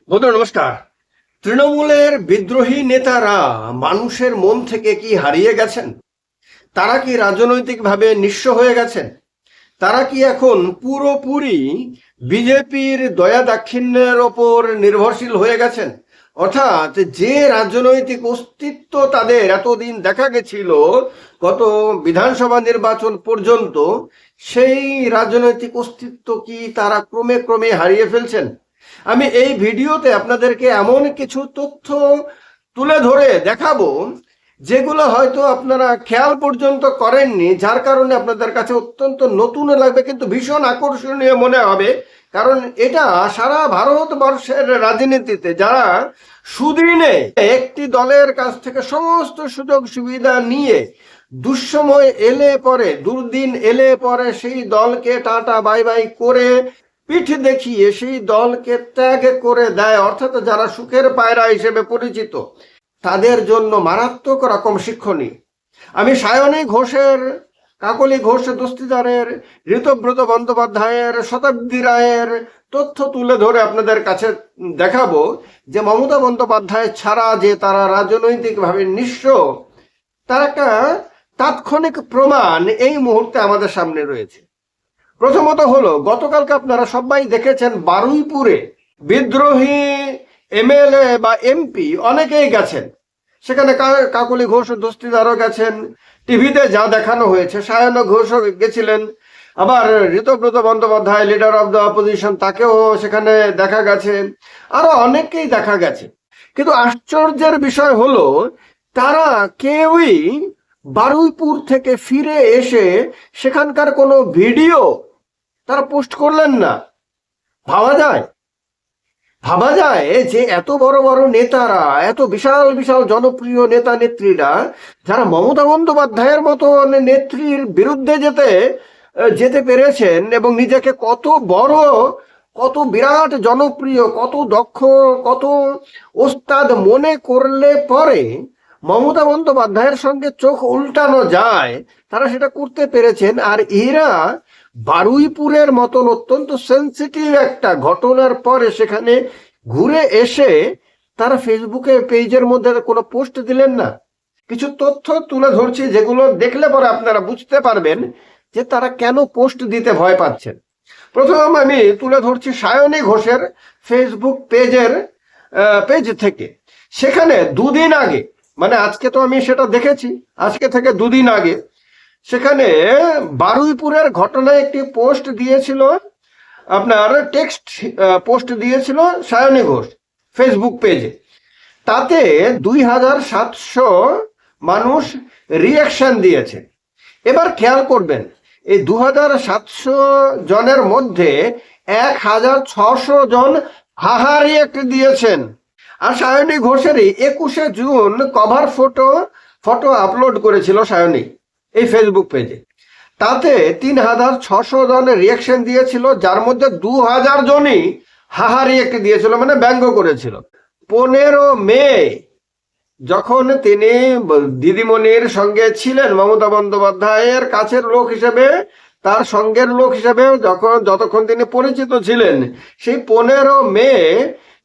বন্ধু নমস্কার। তৃণমূলের বিদ্রোহী নেতারা মানুষের মন থেকে কি হারিয়ে গেছেন? তারা কি রাজনৈতিকভাবে নিঃস্ব হয়ে গেছেন? তারা কি এখন পুরোপুরি বিজেপির দয়া দাক্ষিণ্যের ওপর নির্ভরশীল হয়ে গেছেন? অর্থাৎ যে রাজনৈতিক অস্তিত্ব তাদের এতদিন দেখা গেছিল গত বিধানসভা নির্বাচন পর্যন্ত, সেই রাজনৈতিক অস্তিত্ব কি তারা ক্রমে ক্রমে হারিয়ে ফেলছেন? আমি এই ভিডিওতে আপনাদেরকে এমন কিছু তথ্য তুলে ধরে দেখাবো যেগুলো হয়তো আপনারা খেয়াল পর্যন্ত করেননি, যার কারণে আপনাদের কাছে অত্যন্ত নতুন লাগবে, কিন্তু ভীষণ আকর্ষণীয় মনে হবে। কারণ এটা সারা ভারতবর্ষের রাজনীতিতে যারা সুদিনে একটি দলের কাছ থেকে সমস্ত সুযোগ সুবিধা নিয়ে দুঃসময় এলে পরে, দুর্দিন এলে পরে সেই দলকে টাটা বাই বাই করে পিঠ দেখিয়ে সেই দলকে ত্যাগ করে দেয়, অর্থাৎ যারা সুখের পায়রা হিসেবে পরিচিত, তাদের জন্য মারাত্মক রকম শিক্ষণীয়। আমি সায়নী ঘোষের, কাকলি ঘোষ দস্তিদারের, ঋতব্রত বন্দ্যোপাধ্যায়ের, শতাব্দী রায়ের তথ্য তুলে ধরে আপনাদের কাছে দেখাবো যে মমতা বন্দ্যোপাধ্যায় ছাড়া যে তারা রাজনৈতিকভাবে নিঃস্ব, তার একটা তাৎক্ষণিক প্রমাণ এই মুহূর্তে আমাদের সামনে রয়েছে। প্রথমত হলো, গতকালকে আপনারা সবাই দেখেছেন বারুইপুরে বিদ্রোহী এমএলএ বা এমপি অনেকেই গেছেন সেখানে। কাকলি ঘোষ দস্তিদারও গেছেন, টিভিতে যা দেখানো হয়েছে সায়ন ঘোষও গেছিলেন, আবার Ritabrata Bandyopadhyay leader of the opposition তাকেও সেখানে দেখা গেছে, আরো অনেকেই দেখা গেছে। কিন্তু আশ্চর্যের বিষয় হলো তারা কেউই বারুইপুর থেকে ফিরে এসে সেখানকার কোনো ভিডিও তারা পোস্ট করলেন না। ভাবা যায় ভাবা যায় যে এত বড় বড় নেতারা, এত বিশাল বিশাল জনপ্রিয় নেতা নেত্রীরা, যারা মমতা বন্দ্যোপাধ্যায়ের মতো নেত্রীর বিরুদ্ধে যেতে যেতে পেরেছেন এবং নিজেকে কত বড়, কত বিরাট জনপ্রিয়, কত দক্ষ, কত ওস্তাদ মনে করলে পরে মমতা বন্দ্যোপাধ্যায়ের সঙ্গে চোখ উল্টানো যায়, তারা সেটা করতে পেরেছেন। আর এরা বারুইপুরের মতন অত্যন্ত সেন্সিটিভ একটা ঘটনার পরে সেখানে ঘুরে এসে তারা ফেসবুকে পেজের মধ্যে কোনো পোস্ট দিলেন না। কিছু তথ্য তুলে ধরছি যেগুলো দেখলে পরে আপনারা বুঝতে পারবেন যে তারা কেন পোস্ট দিতে ভয় পাচ্ছেন। প্রথম আমি তুলে ধরছি সায়নী ঘোষের ফেসবুক পেজ থেকে। সেখানে দুদিন আগে, মানে আজকে তো আমি সেটা দেখেছি, আজকে থেকে দুদিন আগে সেখানে বারুইপুরের ঘটনায় একটি পোস্ট দিয়েছিল, আপনার টেক্সট পোস্ট দিয়েছিল সায়নী ঘোষ ফেসবুক পেজে। তাতে 2700 মানুষ রিয়াকশন দিয়েছে। এবার খেয়াল করবেন, এই 2700 জনের মধ্যে 1600 জন হাহা রিয়াক্ট দিয়েছেন। আর সায়নী ঘোষেরই 21শে জুন কভার ফটো আপলোড করেছিল সায়নী এই ফেসবুক পেজে। তাতে 3600 জন রিয়াকশন দিয়েছিল, যার মধ্যে 2000 জনই হাহা রিয়াক্ট দিয়েছিল, মানে ব্যঙ্গ করেছিল। 15 মে যখন তিনি দিদিমণির সঙ্গে ছিলেন, মমতা বন্দ্যোপাধ্যায়ের কাছের লোক হিসেবে, তার সঙ্গের লোক হিসেবে যতক্ষণ তিনি পরিচিত ছিলেন, সেই 15 মে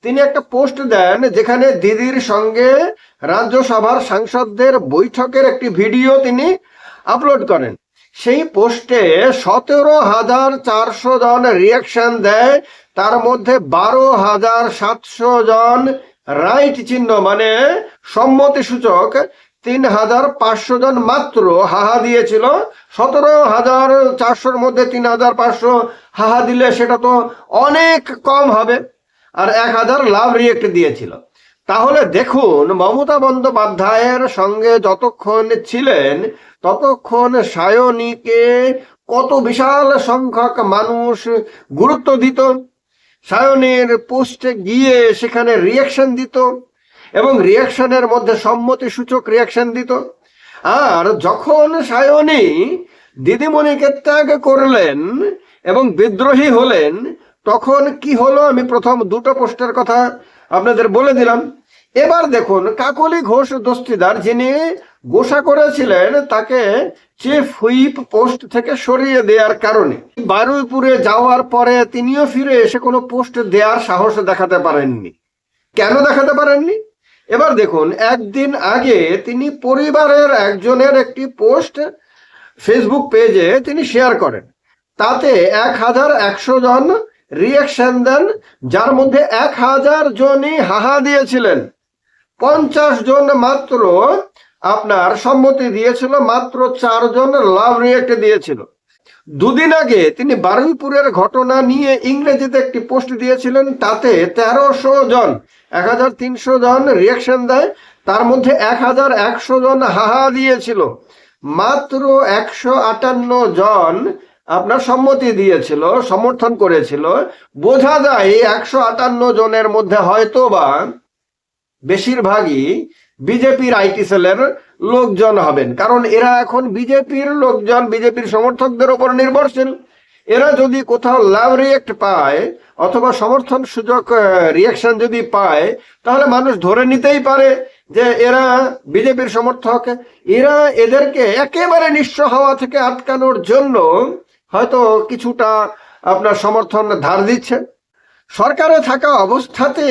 তিনি একটা পোস্ট দেন যেখানে দিদির সঙ্গে রাজ্যসভার সাংসদদের বৈঠকের একটি ভিডিও তিনি আপলোড করেন। সেই পোস্টে 17,400 জন রিয়াকশন দেয়, তার মধ্যে 12,700 জন রাইট চিহ্ন মানে সম্মতি সূচক, 3,500 জন মাত্র হাহা দিয়েছিল। 17,400-র মধ্যে 3,500 হাহা দিলে সেটা তো অনেক কম হবে, আর 1,000 লাভ রিয়েক্ট দিয়েছিল। তাহলে দেখুন, মমতা বন্দ্যোপাধ্যায়ের সঙ্গে যতক্ষণ ছিলেন ততক্ষণ সায়নীকে কত বিশাল সংখ্যক মানুষ গুরুত্ব দিত, সায়নের পোস্টে গিয়ে সেখানে রিয়াকশন দিত এবং রিয়াকশনের মধ্যে সম্মতি সূচক রিয়াকশন দিত। আর যখন সায়নী দিদিমণিকে ত্যাগ করলেন এবং বিদ্রোহী হলেন, তখন কি হলো আমি প্রথম দুটো পোস্টের কথা আপনাদের বলে দিলাম। এবার দেখুন, কাকলি ঘোষ দস্তিদার যিনি গোসা করেছিলেন, তাকে চিফ হুইপ পোস্ট থেকে সরিয়ে দেওয়ার কারণে বারুইপুরে যাওয়ার পরে তিনিও ফিরে এসে কোনো পোস্ট দেওয়ার সাহস দেখাতে পারেননি। কেন দেখাতে পারেননি? এবার দেখুন, একদিন আগে তিনি পরিবারের একজনের একটি পোস্ট ফেসবুক পেজে তিনি শেয়ার করেন, তাতে 1100 জন রিয়াকশন দেন, যার মধ্যে 1000 জনই হাহা দিয়েছিলেন, 50 জন মাত্র আপনার সম্মতি দিয়েছিল, মাত্র 4 জন লাভ রিয়েক্ট দিয়েছিল। দুদিন আগে তিনি বারুইপুরের ঘটনা নিয়ে ইংরেজিতে একটি পোস্ট দিয়েছিলেন, তাতে 1300 জন 1300 জন রিয়াকশন দেয়, তার মধ্যে 1100 জন হাহা দিয়েছিল, মাত্র 158 জন আপনার সম্মতি দিয়েছিল, সমর্থন করেছিল। বোঝা যায় 158 জনের মধ্যে হয়তো বা বেশিরভাগই বিজেপির আইটি সেলের লোকজন হবেন, কারণ এরা এখন বিজেপির লোকজন, বিজেপির সমর্থকদের উপর নির্ভরশীল। এরা যদি কোথাও লাভ রিয়েক্ট পায় অথবা সমর্থন সুযোগ রিয়াকশন যদি পায়, তাহলে মানুষ ধরে নিতেই পারে যে এরা বিজেপির সমর্থক। এরা এদেরকে একেবারে নিঃস্ব হওয়া থেকে আটকানোর জন্য হয়তো কিছুটা আপনার সমর্থন ধার দিচ্ছে। সরকারে থাকা অবস্থাতে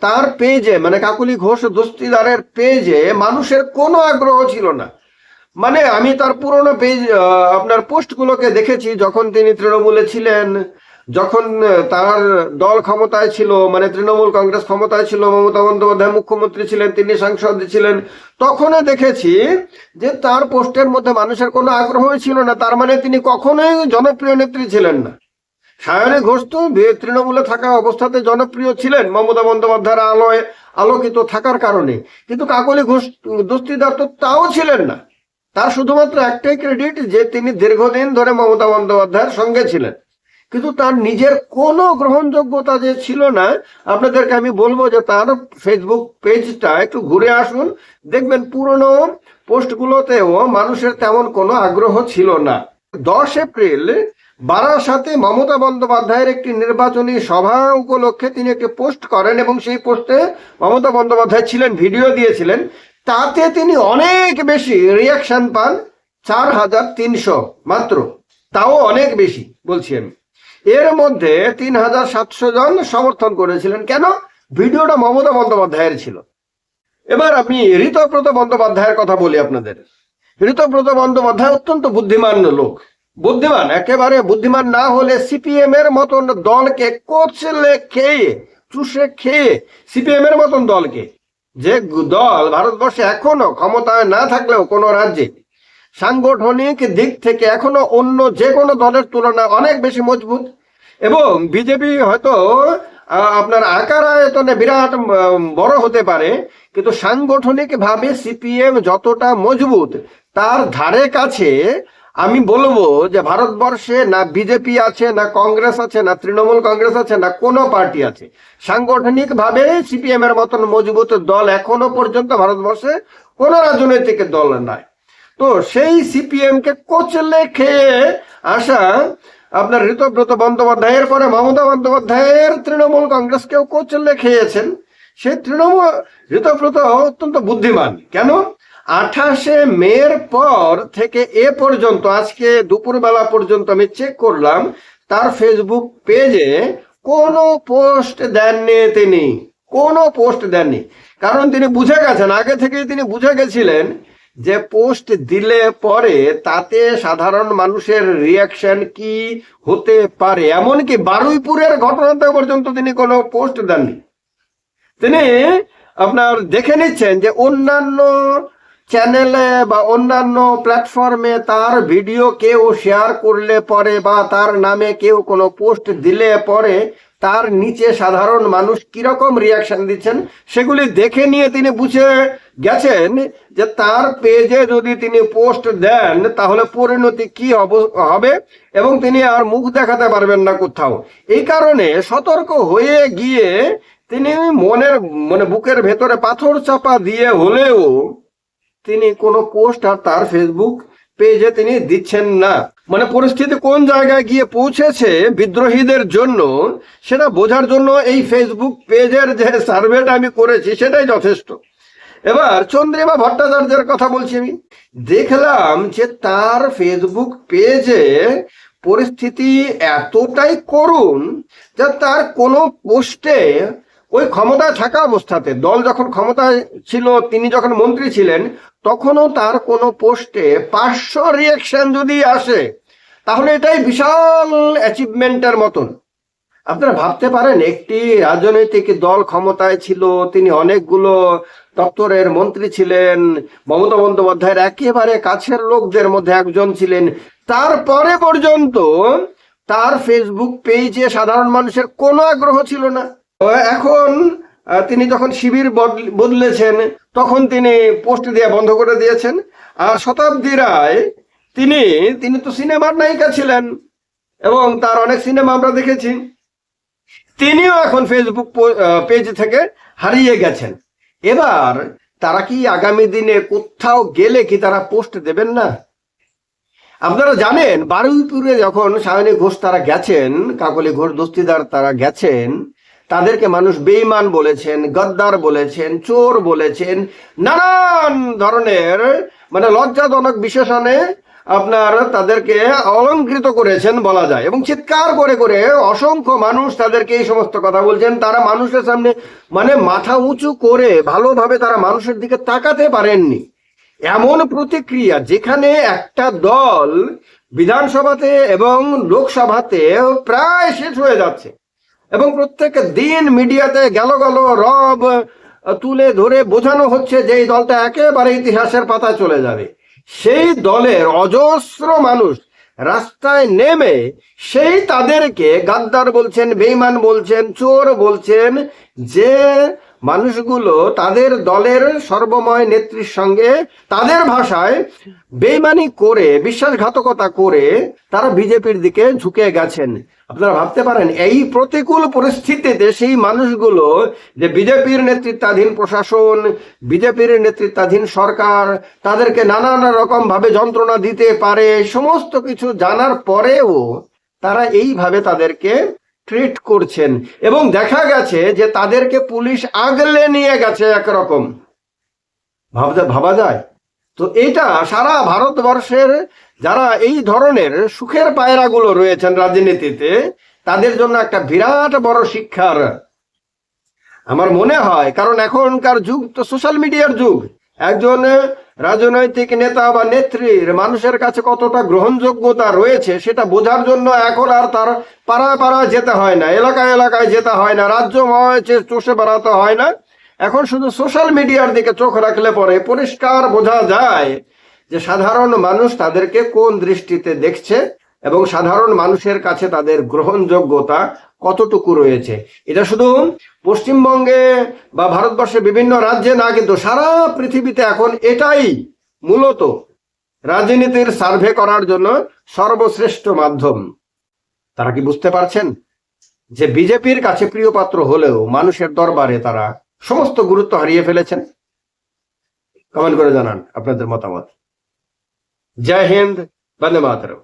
তার পেজে, মানে কাকলি ঘোষ দস্তিদারের পেজে মানুষের কোনো আগ্রহ ছিল না। মানে আমি তার পুরনো পেজ আপনার পোস্টগুলোকে দেখেছি, যখন তিনি তৃণমূলে ছিলেন, যখন তার দল ক্ষমতায় ছিল, মানে তৃণমূল কংগ্রেস ক্ষমতায় ছিল, মমতা বন্দ্যোপাধ্যায় মুখ্যমন্ত্রী ছিলেন, তিনি সাংসদ ছিলেন, তখনও দেখেছি যে তার পোস্টের মধ্যে মানুষের কোনো আগ্রহই ছিল না। তার মানে তিনি কখনোই জনপ্রিয় নেত্রী ছিলেন না। সায়নী ঘোষ তো তৃণমূলে থাকা অবস্থাতে জনপ্রিয় ছিলেন মমতা বন্দ্যোপাধ্যায়ের আলোয় আলোকিত থাকার কারণে, কিন্তু কাকলি ঘোষ দস্তিদার তো তাও ছিলেন না। তার শুধুমাত্র একটাই ক্রেডিট যে তিনি দীর্ঘদিন ধরে মমতা বন্দ্যোপাধ্যায়ের সঙ্গে ছিলেন, কিন্তু তার নিজের কোনো গ্রহণযোগ্যতা যে ছিল না। আপনাদেরকে আমি বলবো যে তার ফেসবুক পেজটা একটু ঘুরে আসুন, দেখবেন পুরনো পোস্টগুলোতেও মানুষের তেমন কোনো আগ্রহ ছিল না। 10 এপ্রিল বারাসাতে মমতা বন্দ্যোপাধ্যায়ের একটি নির্বাচনী সভা উপলক্ষে তিনি একটি পোস্ট করেন, এবং সেই পোস্টে মমতা বন্দ্যোপাধ্যায় ছিলেন, ভিডিও দিয়েছিলেন। তাতে তিনি অনেক বেশি রিয়াকশন পান, 4300 মাত্র, তাও অনেক বেশি বলছি আমি। এর মধ্যে 3700 জন সমর্থন করেছিলেন। কেন? ভিডিওটা মমতা বন্দ্যোপাধ্যায়ের ছিল। এবার আমি ঋতব্রত বন্দ্যোপাধ্যায়ের কথা বলি আপনাদের। ঋতব্রত বন্দ্যোপাধ্যায় অত্যন্ত বুদ্ধিমান লোক, বুদ্ধিমান, একেবারে বুদ্ধিমান না হলে সিপিএম এর মতন দলকে কোচলে খেয়ে, চুষে খেয়ে, সিপিএম এর মতন দলকে, যে দল ভারতবর্ষে এখনো ক্ষমতায় না থাকলেও কোনো রাজ্যে সাংগঠনিক দিক থেকে এখনো অন্য যে কোনো দলের তুলনায় অনেক বেশি মজবুত, এবং বিজেপি হয়তো আপনার আকার আয়তনে বিরাট বড় হতে পারে, কিন্তু সাংগঠনিক ভাবে সিপিএম যতটা মজবুত, তার ধারে কাছে আমি বলবো যে ভারতবর্ষে না বিজেপি আছে, না কংগ্রেস আছে, না তৃণমূল কংগ্রেস আছে, না কোনো পার্টি আছে। সাংগঠনিক ভাবে সিপিএম এর মতন মজবুত দল এখনো পর্যন্ত ভারতবর্ষে কোনো রাজনৈতিক দল নাই। তো সেই সিপিএম কে কোচলে খেয়ে আসা আপনার ঋতব্রত বন্দ্যোপাধ্যায়ের পরে মমতা বন্দ্যোপাধ্যায়ের তৃণমূল কংগ্রেসকেও কোচলে খেয়েছেন। সেই তৃণমূল ঋতব্রত অত্যন্ত বুদ্ধিমান। কেন? 28শে মের পর থেকে এ পর্যন্ত, আজকে দুপুরবেলা পর্যন্ত আমি চেক করলাম, তার ফেসবুক পেজে কোনো পোস্ট দেননি, তিনি কোনো পোস্ট দেননি। কারণ তিনি বুঝে গেছেন, আগে থেকেই তিনি বুঝে গেছিলেন যে পোস্ট দিলে পরে তাতে সাধারণ মানুষের রিয়াকশন কি হতে পারে। এমনকি বারুইপুরের ঘটনাতে পর্যন্ত তিনি কোনো পোস্ট দেননি। তিনি আপনার দেখে নিচ্ছেন যে অন্যান্য চ্যানেলে বা অন্যান্য প্ল্যাটফর্মে তার ভিডিও কেউ শেয়ার করলে পরে বা তার নামে কেউ কোনো পোস্ট দিলে পরে তার নিচে সাধারণ মানুষ কিরকম রিয়াকশন দিচ্ছেন, সেগুলি দেখে নিয়ে তিনি বুঝে গেছেন যে তার পেজে যদি তিনি পোস্ট দেন তাহলে পরিণতি কি হবে, এবং তিনি আর মুখ দেখাতে পারবেন না কোথাও। এই কারণে সতর্ক হয়ে গিয়ে তিনি বুকের ভেতরে পাথর চাপা দিয়ে হলেও তিনি কোনো পোস্ট আর তার ফেসবুক পেজে তিনি দিচ্ছেন না। পরিস্থিতি কোন জায়গায় গিয়ে পৌঁছেছে বিদ্রোহীদের জন্য সেটা বোঝার জন্য এই ফেসবুক পেজের যে সার্ভেটা আমি করেছি সেটাই যথেষ্ট। এবার চন্দ্রিমা ভট্টাচার্যের কথা বলছি। আমি দেখলাম যে তার ফেসবুক পেজে পরিস্থিতি এতটাই করুণ যে তার কোনো পোস্টে ওই ক্ষমতায় থাকা অবস্থাতে, দল যখন ক্ষমতায় ছিল, তিনি যখন মন্ত্রী ছিলেন, তখনও তার কোনো পোস্টে 500 রিয়াকশন যদি আসে, তাহলে এটাই বিশাল অ্যাচিভমেন্টের মতন। আপনারা ভাবতে পারেন, একটি রাজনৈতিক দল ক্ষমতায় ছিল, তিনি অনেকগুলো দপ্তরের মন্ত্রী ছিলেন, মমতা বন্দ্যোপাধ্যায়ের একেবারে কাছের লোকদের মধ্যে একজন ছিলেন, তারপরে পর্যন্ত তার ফেসবুক পেজে সাধারণ মানুষের কোনো আগ্রহ ছিল না। এখন তিনি যখন শিবির বদলেছেন, তখন তিনি পোস্ট দেওয়া বন্ধ করে দিয়েছেন। আর শতাব্দী রায়, তিনি তো সিনেমার নায়িকা ছিলেন এবং তার অনেক সিনেমা আমরা দেখেছি, তিনিও এখন ফেসবুক পেজ থেকে হারিয়ে গেছেন। এবার তারা কি আগামী দিনে কোথাও গেলে কি তারা পোস্ট দেবেন না? আপনারা জানেন, বারুইপুরে যখন সায়নী ঘোষ তারা গেছেন, কাকলি ঘোষ দস্তিদার তারা গেছেন, তাদেরকে মানুষ বেঈমান বলেছেন, গদ্দার বলেছেন, চোর বলেছেন, নানান ধরনের মানে লজ্জাজনক বিশেষণে আপনার তাদেরকে অলঙ্কৃত করেছেন বলা যায়, এবং চিৎকার করে করে অসংখ্য মানুষ তাদেরকে এই সমস্ত কথা বলছেন। তারা মানুষের সামনে মানে মাথা উঁচু করে ভালোভাবে তারা মানুষের দিকে তাকাতে পারেননি। এমন প্রতিক্রিয়া, যেখানে একটা দল বিধানসভাতে এবং লোকসভাতে প্রায় শেষ হয়ে যাচ্ছে এবং প্রত্যেক দিন মিডিয়াতে গেল গেল রব তুলে ধরে বোঝানো হচ্ছে যে এই দলটা একেবারে ইতিহাসের পাতায় চলে যাবে, সেই দলের অজস্র মানুষ রাস্তায় নেমে সেই তাদেরকে গাদ্দার বলছেন, বেঈমান বলছেন, চোর বলছেন, যে মানুষগুলো তাদের দলের সর্বময় নেত্রীর সঙ্গে তাদের ভাষায় বেঈমানি করে, বিশ্বাসঘাতকতা করে তারা বিজেপির দিকে ঝুঁকে গেছেন। আপনারা ভাবতে পারেন, এই প্রতিকূল পরিস্থিতিতে সেই মানুষগুলো, যে বিজেপির নেতৃত্বাধীন প্রশাসন, বিজেপির নেতৃত্বাধীন সরকার তাদেরকে নানান রকম ভাবে যন্ত্রণা দিতে পারে, সমস্ত কিছু জানার পরেও তারা এইভাবে তাদেরকে ট্রিট করছেন, এবং দেখা গেছে যে তাদেরকে পুলিশ আগলে নিয়ে গেছে একরকম। ভাবা যায় তো? এটা সারা ভারতবর্ষের যারা এই ধরনের সুখের পায়রাগুলো রয়েছেন রাজনীতিতে, তাদের জন্য একটা বিরাট বড় শিক্ষার আমার মনে হয়। কারণ এখনকার যুগ তো সোশ্যাল মিডিয়ার যুগ। একজন রাজনৈতিক নেতা বা নেত্রীর মানুষের কাছে কতটা গ্রহণযোগ্যতা রয়েছে সেটা বোঝার জন্য এখন আর তার পাড়ায় পাড়ায় যেতে হয় না, এলাকায় এলাকায় যেতে হয় না, রাজ্য চষে বেড়াতে হয় না। এখন শুধু সোশ্যাল মিডিয়ার দিকে চোখ রাখলে পরে পরিষ্কার বোঝা যায় যে সাধারণ মানুষ তাদেরকে কোন দৃষ্টিতে দেখছে এবং সাধারণ মানুষের কাছে তাদের গ্রহণযোগ্যতা কতটুকু রয়েছে। এটা শুধু পশ্চিমবঙ্গে বা ভারতবর্ষের বিভিন্ন রাজ্যে না, কিন্তু সারা পৃথিবীতে এখন এটাই মূলত রাজনীতির সার্ভে করার জন্য সর্বশ্রেষ্ঠ মাধ্যম। তারা কি বুঝতে পারছেন যে বিজেপির কাছে প্রিয় পাত্র হলেও মানুষের দরবারে তারা সমস্ত গুরুত্ব হারিয়ে ফেলেছেন? কমেন্ট করে জানান আপনাদের মতামত। জয় হিন্দ, বন্দে মাতরম।